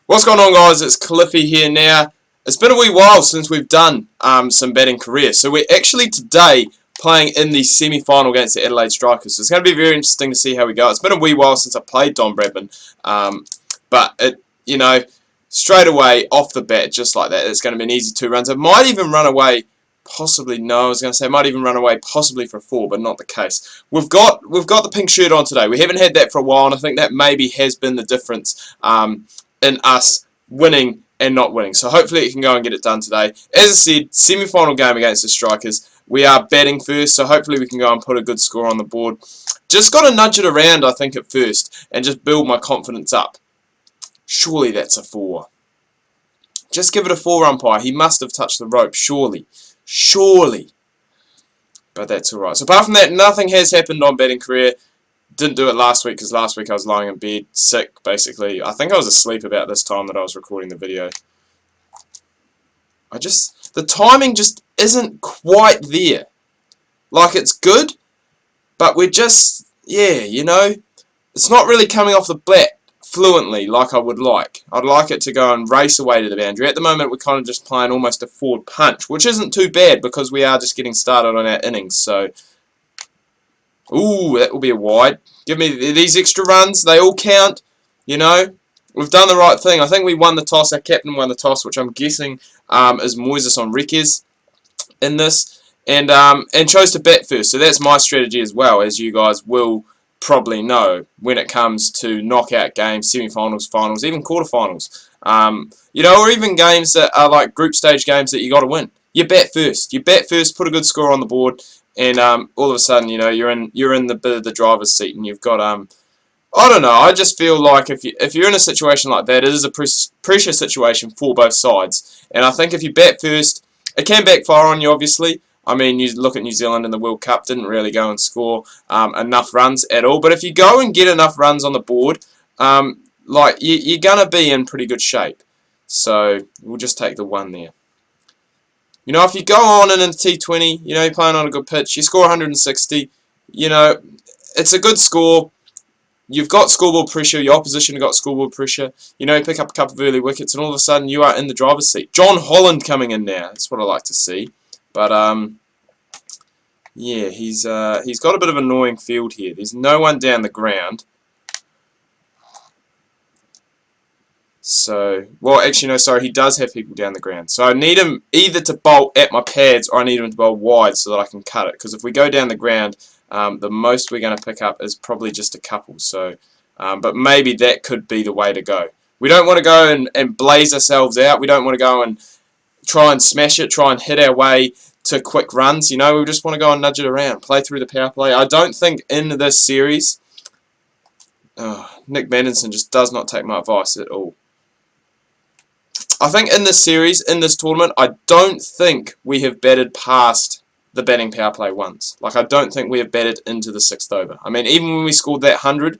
What's going on, guys? It's Cliffy here now. It's been a wee while since we've done some batting careers. So we're actually today playing in the semi-final against the Adelaide Strikers. So it's going to be very interesting to see how we go. It's been a wee while since I played Don Bradman. But, straight away, off the bat, just like that, it's going to be an easy 2 runs. It might even run away, possibly, no, I was going to say it might even run away possibly for 4, but not the case. We've got the pink shirt on today. We haven't had that for a while, and I think that maybe has been the difference in us winning and not winning. So hopefully it can go and get it done today. As I said, semi-final game against the Strikers. We are batting first, so hopefully we can go and put a good score on the board. Just got to nudge it around, I think, at first, and just build my confidence up. Surely that's a 4. Just give it a 4, umpire. He must have touched the rope, surely. Surely. But that's alright. So apart from that, nothing has happened on batting career. Didn't do it last week because last week I was lying in bed sick, basically. I think I was asleep about this time that I was recording the video. The timing just isn't quite there. Like, it's good, but we're just, it's not really coming off the bat fluently like I would like. I'd like it to go and race away to the boundary. At the moment, we're kind of just playing almost a forward punch, which isn't too bad because we are just getting started on our innings, so... Ooh, that will be a wide. Give me these extra runs. They all count. We've done the right thing. I think we won the toss. Our captain won the toss, which I'm guessing is Moises Enriquez in this, and chose to bat first. So that's my strategy as well, as you guys will probably know when it comes to knockout games, semi-finals, finals, even quarterfinals. Or even games that are like group stage games that you got to win. You bat first. You bat first. Put a good score on the board. And all of a sudden, you're in the bit of the driver's seat, and you've got I don't know. I just feel like if you're in a situation like that, it is a pressure situation for both sides. And I think if you bat first, it can backfire on you. Obviously, I mean, you look at New Zealand in the World Cup, didn't really go and score enough runs at all. But if you go and get enough runs on the board, you're gonna be in pretty good shape. So we'll just take the 1 there. If you go on in a T20, you're playing on a good pitch, you score 160, it's a good score. You've got scoreboard pressure, your opposition have got scoreboard pressure, you pick up a couple of early wickets, and all of a sudden you are in the driver's seat. John Holland coming in now, that's what I like to see. But, yeah, he's got a bit of an annoying field here. There's no one down the ground. So, well, actually, no, sorry, he does have people down the ground. So I need him either to bowl at my pads or I need him to bowl wide so that I can cut it. Because if we go down the ground, the most we're going to pick up is probably just a couple. So, but maybe that could be the way to go. We don't want to go and blaze ourselves out. We don't want to go and try and smash it, try and hit our way to quick runs. We just want to go and nudge it around, play through the power play. I don't think in this series, Nick Madison just does not take my advice at all. I think in this series, in this tournament, I don't think we have batted past the batting power play once. Like, I don't think we have batted into the 6th over. I mean, even when we scored that 100...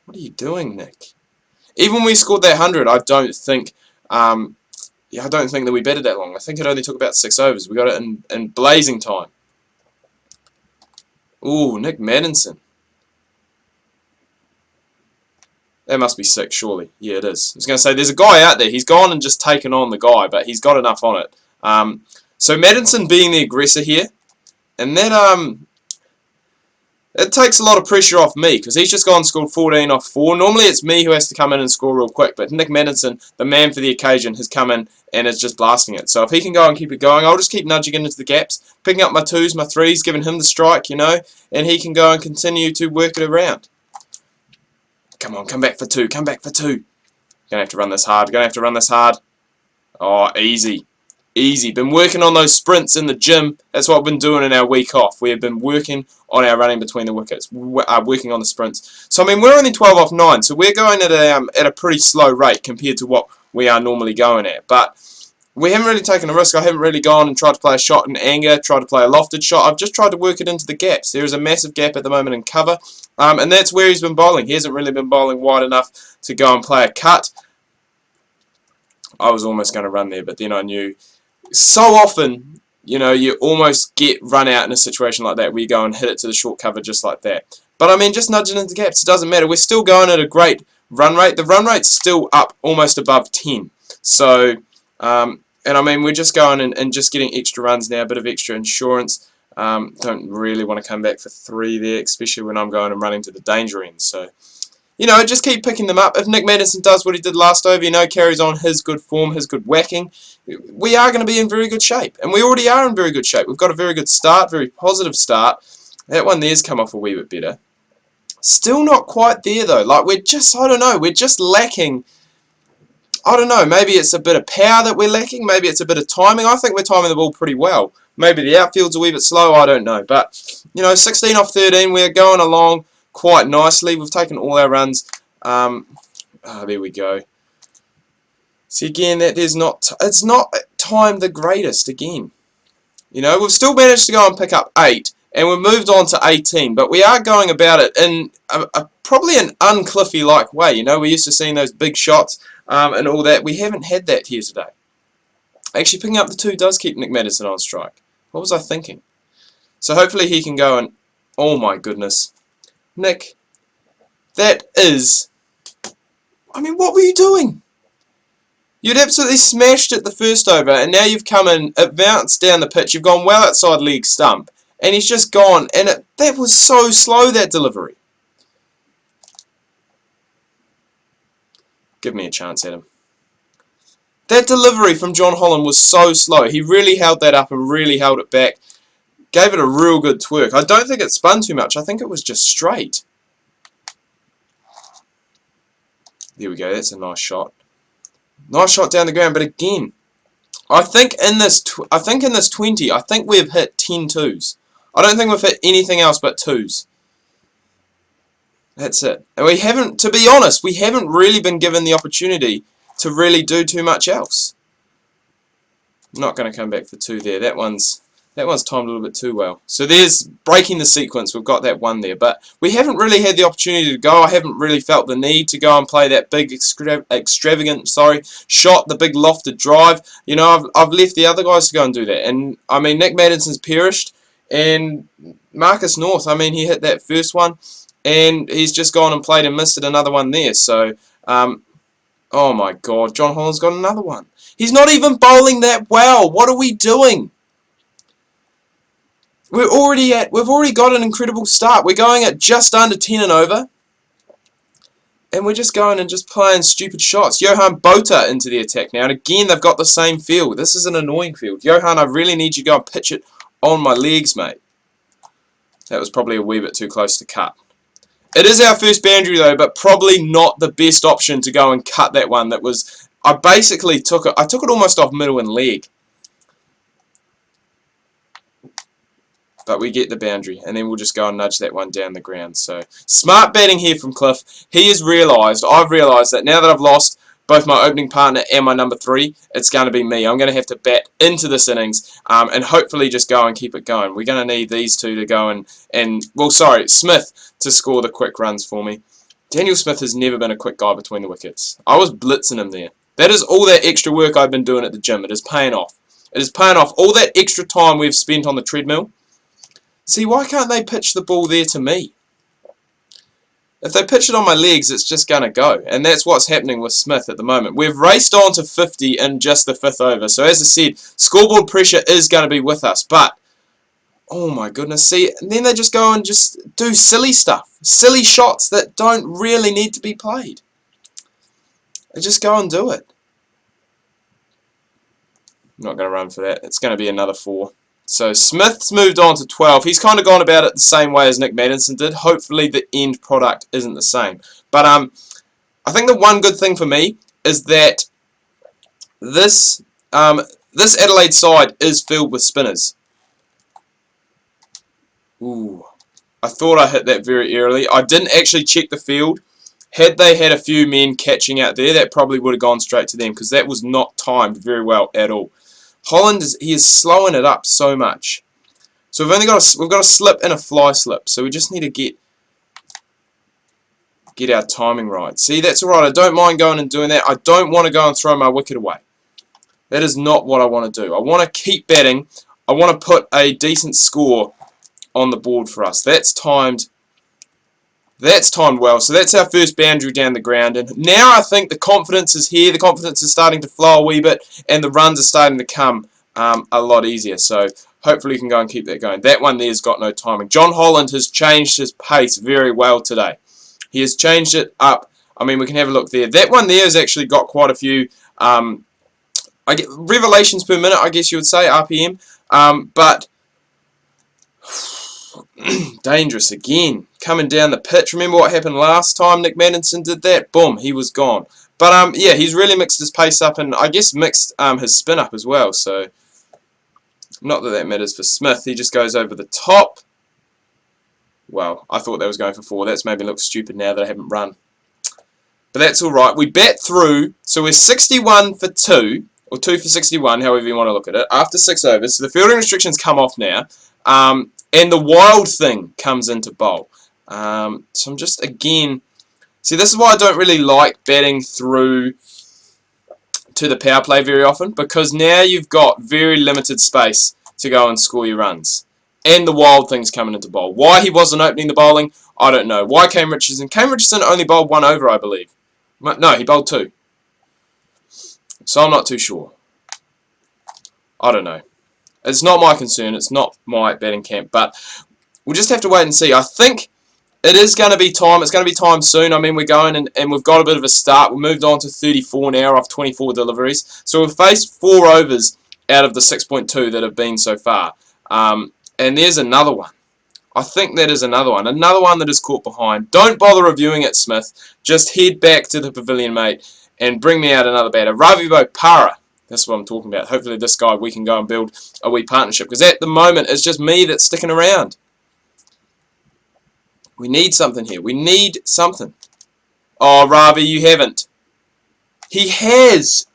What are you doing, Nick? Even when we scored that 100, I don't think... I don't think that we batted that long. I think it only took about 6 overs. We got it in blazing time. Ooh, Nick Madison. That must be 6, surely. Yeah, it is. I was going to say, there's a guy out there. He's gone and just taken on the guy, but he's got enough on it. So Madison being the aggressor here, and that it takes a lot of pressure off me, because he's just gone and scored 14 off 4. Normally it's me who has to come in and score real quick, but Nick Madison, the man for the occasion, has come in and is just blasting it. So if he can go and keep it going, I'll just keep nudging into the gaps, picking up my 2s, my 3s, giving him the strike, and he can go and continue to work it around. Come on, come back for 2, come back for 2. Gonna have to run this hard, gonna have to run this hard. Oh, easy. Easy. Been working on those sprints in the gym. That's what we've been doing in our week off. We have been working on our running between the wickets. Working on the sprints. So, I mean, we're only 12 off 9, so we're going at a pretty slow rate compared to what we are normally going at. But we haven't really taken a risk. I haven't really gone and tried to play a shot in anger, tried to play a lofted shot. I've just tried to work it into the gaps. There is a massive gap at the moment in cover, and that's where he's been bowling. He hasn't really been bowling wide enough to go and play a cut. I was almost going to run there, but then I knew. So often, you almost get run out in a situation like that where you go and hit it to the short cover just like that. But I mean, just nudging into gaps, it doesn't matter. We're still going at a great run rate. The run rate's still up almost above 10. So, and I mean, we're just going and just getting extra runs now, a bit of extra insurance. Don't really want to come back for 3 there, especially when I'm going and running to the danger end. So, you know, just keep picking them up. If Nick Maddison does what he did last over, you know, carries on his good form, his good whacking, we are going to be in very good shape. And we already are in very good shape. We've got a very good start, very positive start. That one there's come off a wee bit better. Still not quite there, though. Like, we're just, I don't know, we're just lacking. I don't know, maybe it's a bit of power that we're lacking. Maybe it's a bit of timing. I think we're timing the ball pretty well. Maybe the outfield's a wee bit slow. I don't know. But, you know, 16 off 13, we're going along quite nicely. We've taken all our runs. There we go. See, again, that there's not, it's not timed the greatest again. You know, we've still managed to go and pick up 8, and we've moved on to 18, but we are going about it in probably an un-Cliffy-like way. You know, we're used to seeing those big shots and all that. We haven't had that here today. Actually, picking up the 2 does keep Nick Maddison on strike. What was I thinking? So hopefully he can go and... Oh my goodness. Nick, that is... I mean, what were you doing? You'd absolutely smashed it the first over, and now you've come in, it bounced down the pitch, you've gone well outside leg stump, and he's just gone, and that was so slow, that delivery. Give me a chance, Adam. That delivery from John Holland was so slow. He really held that up and really held it back. Gave it a real good twerk. I don't think it spun too much. I think it was just straight. There we go. That's a nice shot. Nice shot down the ground. But again, I think in this 20, I think we've hit 10 twos. I don't think we've hit anything else but twos. That's it. And we haven't, to be honest, we haven't really been given the opportunity to really do too much else. I'm not going to come back for 2 there. That one's timed a little bit too well. So there's breaking the sequence. We've got that 1 there. But we haven't really had the opportunity to go. I haven't really felt the need to go and play that big extravagant shot, the big lofted drive. You know, I've left the other guys to go and do that. And, I mean, Nick Maddison's perished. And Marcus North, I mean, he hit that first one. And he's just gone and played and missed it, another one there. So, oh my God, John Holland's got another one. He's not even bowling that well. What are we doing? We've already got an incredible start. We're going at just under 10 and over. And we're just going and just playing stupid shots. Johan Botha into the attack now. And again, they've got the same field. This is an annoying field. Johan, I really need you to go and pitch it on my legs, mate. That was probably a wee bit too close to cut. It is our first boundary though, but probably not the best option to go and cut that one. That was, I basically took it almost off middle and leg. But we get the boundary, and then we'll just go and nudge that one down the ground. So, smart batting here from Cliff. He has realised, I've realised that now that I've lost both my opening partner and my number 3, it's going to be me. I'm going to have to bat into this innings and hopefully just go and keep it going. We're going to need these 2 to go Smith to score the quick runs for me. Daniel Smith has never been a quick guy between the wickets. I was blitzing him there. That is all that extra work I've been doing at the gym. It is paying off. It is paying off. All that extra time we've spent on the treadmill. See, why can't they pitch the ball there to me? If they pitch it on my legs, it's just going to go. And that's what's happening with Smith at the moment. We've raced on to 50 in just the 5th over. So as I said, scoreboard pressure is going to be with us. But, oh my goodness, see, and then they just go and just do silly stuff. Silly shots that don't really need to be played. They just go and do it. I'm not going to run for that. It's going to be another 4. So Smith's moved on to 12. He's kind of gone about it the same way as Nick Maddison did. Hopefully the end product isn't the same. But I think the one good thing for me is that this Adelaide side is filled with spinners. Ooh, I thought I hit that very early. I didn't actually check the field. Had they had a few men catching out there, that probably would have gone straight to them because that was not timed very well at all. Holland is slowing it up so much. So we've got a slip and a fly slip. So we just need to get our timing right. See, that's alright. I don't mind going and doing that. I don't want to go and throw my wicket away. That is not what I want to do. I want to keep batting. I want to put a decent score on the board for us. That's timed That's timed well. So that's our first boundary down the ground. And now I think the confidence is here. The confidence is starting to flow a wee bit. And the runs are starting to come a lot easier. So hopefully we can go and keep that going. That one there's got no timing. John Holland has changed his pace very well today. He has changed it up. I mean, we can have a look there. That one there has actually got quite a few revelations per minute, I guess you would say, RPM. But dangerous again. Coming down the pitch. Remember what happened last time Nick Maddinson did that? Boom, he was gone. But yeah, he's really mixed his pace up and I guess mixed his spin up as well. So not that that matters for Smith. He just goes over the top. Well, I thought that was going for 4. That's made me look stupid now that I haven't run. But that's alright. We bat through. So we're 61 for 2. Or 2 for 61, however you want to look at it. After 6 overs. So the fielding restrictions come off now. And the wild thing comes into bowl. So I'm just, again... See, this is why I don't really like batting through to the power play very often. Because now you've got very limited space to go and score your runs. And the wild thing's coming into bowl. Why he wasn't opening the bowling, I don't know. Why Cam Richardson? Cam Richardson only bowled 1 over, I believe. No, he bowled 2. So I'm not too sure. I don't know. It's not my concern. It's not my batting camp. But we'll just have to wait and see. I think it is going to be time. It's going to be time soon. I mean, we're going and we've got a bit of a start. We moved on to 34 now off 24 deliveries. So we've faced 4 overs out of the 6.2 that have been so far. And there's another one. I think that is another one. Another one that is caught behind. Don't bother reviewing it, Smith. Just head back to the pavilion, mate, and bring me out another batter. Ravibo Para. That's what I'm talking about. Hopefully this guy, we can go and build a wee partnership. Because at the moment, it's just me that's sticking around. We need something here. We need something. Oh, Ravi, you haven't. He has.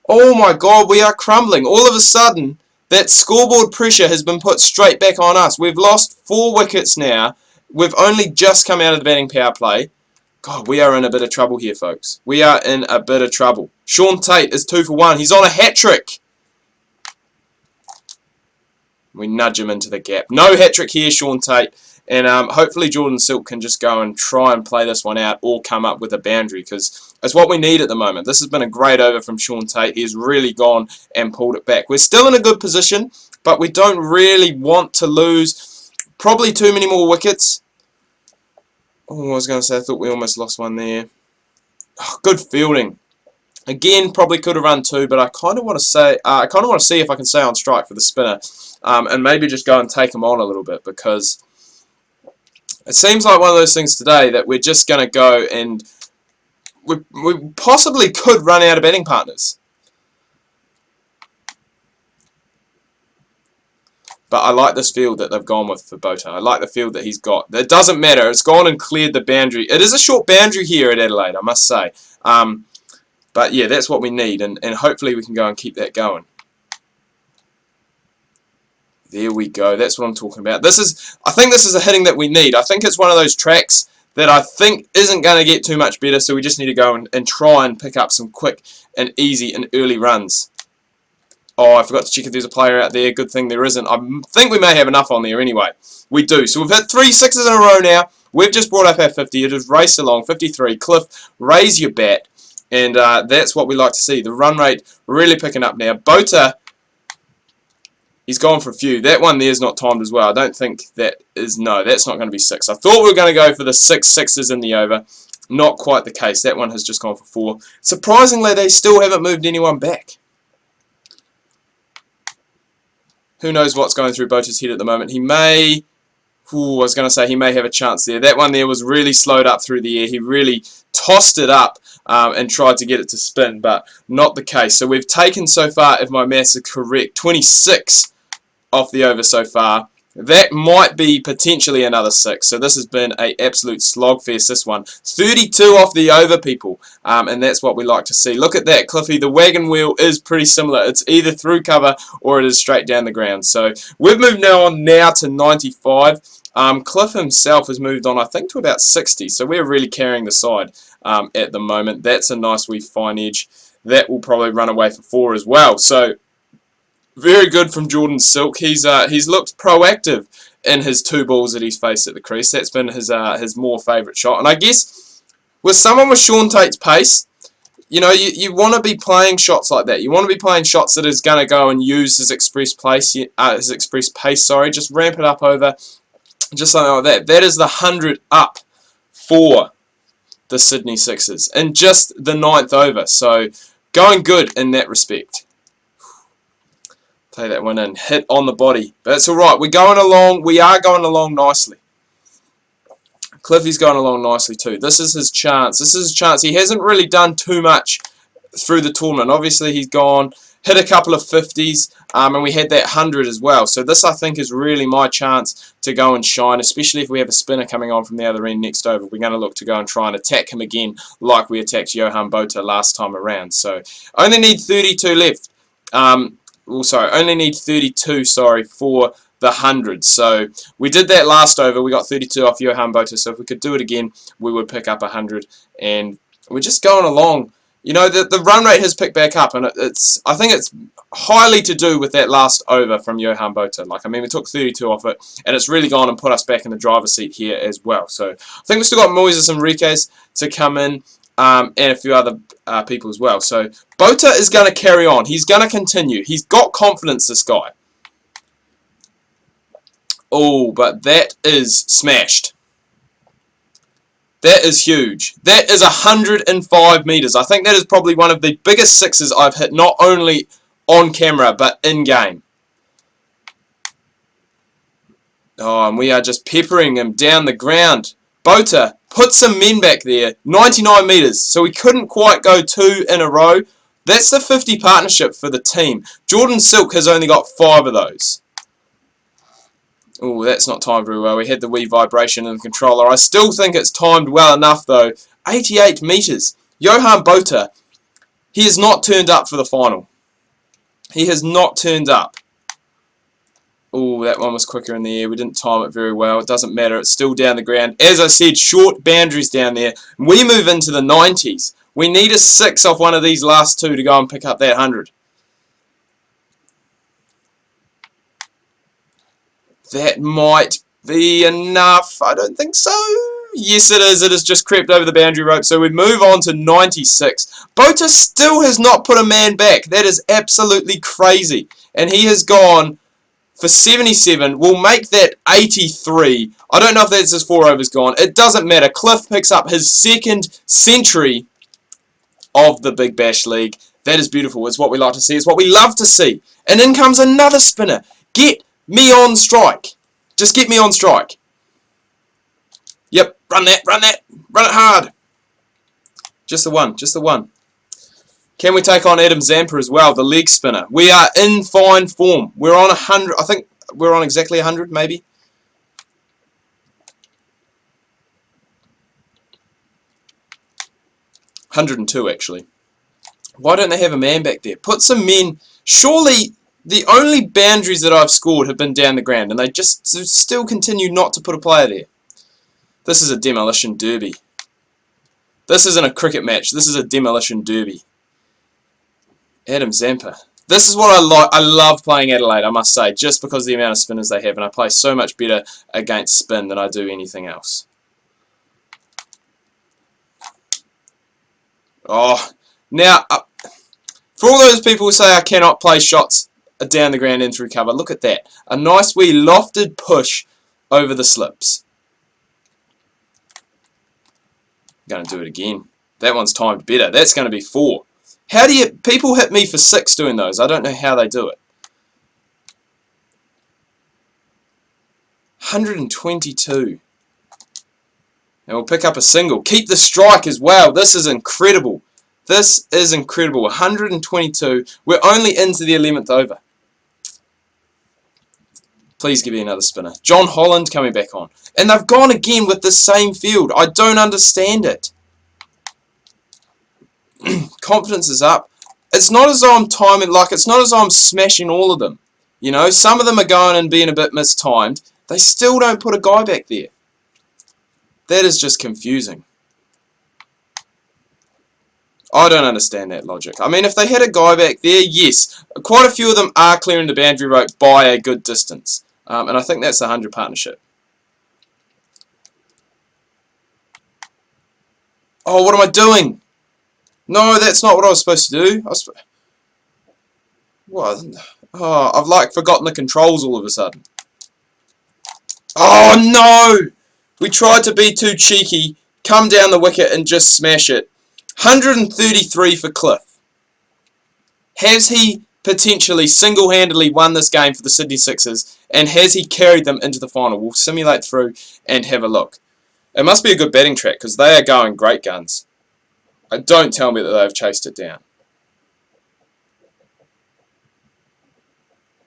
Oh, my God, we are crumbling. All of a sudden... that scoreboard pressure has been put straight back on us. We've lost 4 wickets now. We've only just come out of the batting power play. God, we are in a bit of trouble here, folks. We are in a bit of trouble. Sean Tate is 2 for 1. He's on a hat-trick. We nudge him into the gap. No hat-trick here, Sean Tate. And hopefully Jordan Silk can just go and try and play this one out or come up with a boundary because it's what we need at the moment. This has been a great over from Sean Tate. He's really gone and pulled it back. We're still in a good position, but we don't really want to lose probably too many more wickets. Oh, I was going to say, I thought we almost lost one there. Oh, good fielding. Again, probably could have run 2, but I kind of want to say, I kind of want to see if I can stay on strike for the spinner, and maybe just go and take him on a little bit because it seems like one of those things today that we're just going to go and we possibly could run out of batting partners. But I like this field that they've gone with for Bota. I like the field that he's got. It doesn't matter. It's gone and cleared the boundary. It is a short boundary here at Adelaide, I must say. But yeah, that's what we need, and hopefully we can go and keep that going. There we go. That's what I'm talking about. I think this is a hitting that we need. I think it's one of those tracks that I think isn't going to get too much better, so we just need to go and try and pick up some quick and easy and early runs. Oh, I forgot to check if there's a player out there. Good thing there isn't. I think we may have enough on there anyway. We do. So we've hit 3 sixes in a row now. We've just brought up our 50. It has raced along. 53. Cliff, raise your bat. And that's what we like to see. The run rate really picking up now. Bota, he's gone for a few. That one there is not timed as well. I don't think that is... No, that's not going to be 6. I thought we were going to go for the 6 sixes in the over. Not quite the case. That one has just gone for 4. Surprisingly, they still haven't moved anyone back. Who knows what's going through Bota's head at the moment. He may... Ooh, I was going to say he may have a chance there. That one there was really slowed up through the air. He really tossed it up and tried to get it to spin, but not the case. So we've taken so far, if my maths are correct, 26 off the over so far. That might be potentially another 6. So this has been an absolute slogfest, this one. 32 off the over, people. And that's what we like to see. Look at that, Cliffy. The wagon wheel is pretty similar. It's either through cover or it is straight down the ground. So we've moved now to 95. Cliff himself has moved on, I think, to about 60. So we're really carrying the side at the moment. That's a nice wee fine edge. That will probably run away for 4 as well. So very good from Jordan Silk. He's looked proactive in his 2 balls that he's faced at the crease. That's been his more favourite shot. And I guess with someone with Sean Tate's pace, you know, you want to be playing shots like that. You want to be playing shots that is going to go and use his express pace. Just ramp it up over, just something like that. That is the 100 up for the Sydney Sixers in just the 9th over. So going good in that respect. Take that one in. Hit on the body. But it's alright. We're going along. We are going along nicely. Cliffy's going along nicely too. This is his chance. This is his chance. He hasn't really done too much through the tournament. Obviously, he's gone, hit a couple of 50s, and we had that 100 as well. So this, I think, is really my chance to go and shine, especially if we have a spinner coming on from the other end next over. We're going to look to go and try and attack him again like we attacked Johan Botha last time around. So only need 32 left. Only need 32, for the 100. So we did that last over. We got 32 off Johan Botha. So if we could do it again, we would pick up 100. And we're just going along. You know, the run rate has picked back up, and I think it's highly to do with that last over from Johan Botha. Like, I mean, we took 32 off it, and it's really gone and put us back in the driver's seat here as well. So I think we've still got Moises Enriquez to come in, and a few other people as well. So Botha is going to carry on. He's going to continue. He's got confidence, this guy. Oh, but that is smashed. That is huge. That is 105 metres. I think that is probably one of the biggest sixes I've hit, not only on camera, but in-game. Oh, and we are just peppering him down the ground. Botha put some men back there. 99 metres. So we couldn't quite go 2 in a row. That's the 50 partnership for the team. Jordan Silk has only got 5 of those. Oh, that's not timed very well. We had the wee vibration in the controller. I still think it's timed well enough, though. 88 metres. Johan Botha, he has not turned up for the final. He has not turned up. Oh, that one was quicker in the air. We didn't time it very well. It doesn't matter. It's still down the ground. As I said, short boundaries down there. We move into the 90s. We need a 6 off one of these last 2 to go and pick up that 100. That might be enough. I don't think so. Yes, it is. It has just crept over the boundary rope. So we move on to 96. Botha still has not put a man back. That is absolutely crazy. And he has gone for 77. We'll make that 83. I don't know if that's his 4 overs gone. It doesn't matter. Cliff picks up his 2nd century of the Big Bash League. That is beautiful. It's what we like to see. It's what we love to see. And in comes another spinner. Get me on strike. Just get me on strike. Yep, run that, run it hard. Just the one, just the one. Can we take on Adam Zampa as well, the leg spinner? We are in fine form. We're on 100, I think we're on exactly 100 maybe. $102 actually. Why don't they have a man back there? Put some men, surely. The only boundaries that I've scored have been down the ground, and they just still continue not to put a player there. This is a demolition derby. This isn't a cricket match. This is a demolition derby. Adam Zampa. This is what I like. I love playing Adelaide, I must say, just because of the amount of spinners they have, and I play so much better against spin than I do anything else. Oh, now, for all those people who say I cannot play shots down the ground in through cover. Look at that. A nice wee lofted push over the slips. I'm going to do it again. That one's timed better. That's going to be 4. How do you... People hit me for 6 doing those. I don't know how they do it. 122. And we'll pick up a single. Keep the strike as well. This is incredible. This is incredible. 122. We're only into the 11th over. Please give me another spinner. John Holland coming back on. And they've gone again with the same field. I don't understand it. Confidence is up. It's not as though I'm timing, like, it's not as though I'm smashing all of them. You know, some of them are going and being a bit mistimed. They still don't put a guy back there. That is just confusing. I don't understand that logic. I mean, if they had a guy back there, yes. Quite a few of them are clearing the boundary rope by a good distance. And I think that's the 100 partnership. Oh, what am I doing? No, that's not what I was supposed to do. What? Oh, I've like forgotten the controls all of a sudden. Oh no! We tried to be too cheeky, come down the wicket and just smash it. 133 for Cliff. Has he potentially single-handedly won this game for the Sydney Sixers, and has he carried them into the final? We'll simulate through and have a look. It must be a good batting track because they are going great guns. Don't tell me that they've chased it down.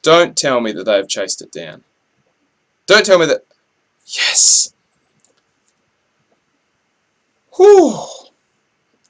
Don't tell me that they've chased it down. Don't tell me that... Yes! Whew.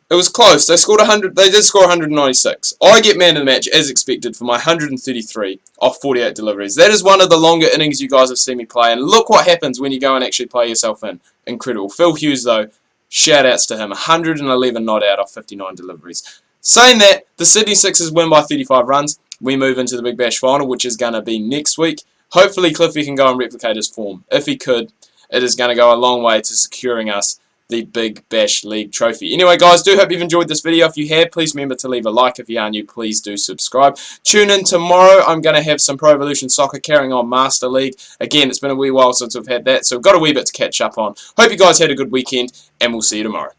It was close. They scored 100. They did score 196. I get man of the match as expected for my 133 off 48 deliveries. That is one of the longer innings you guys have seen me play. And look what happens when you go and actually play yourself in. Incredible. Phil Hughes, though, shout outs to him. 111 not out off 59 deliveries. Saying that, the Sydney Sixers win by 35 runs. We move into the Big Bash final, which is going to be next week. Hopefully, Cliffy can go and replicate his form. If he could, it is going to go a long way to securing us the Big Bash League trophy. Anyway, guys, do hope you've enjoyed this video. If you have, please remember to leave a like. If you are new, please do subscribe. Tune in tomorrow. I'm going to have some Pro Evolution Soccer carrying on Master League. Again, it's been a wee while since we've had that, so we've got a wee bit to catch up on. Hope you guys had a good weekend, and we'll see you tomorrow.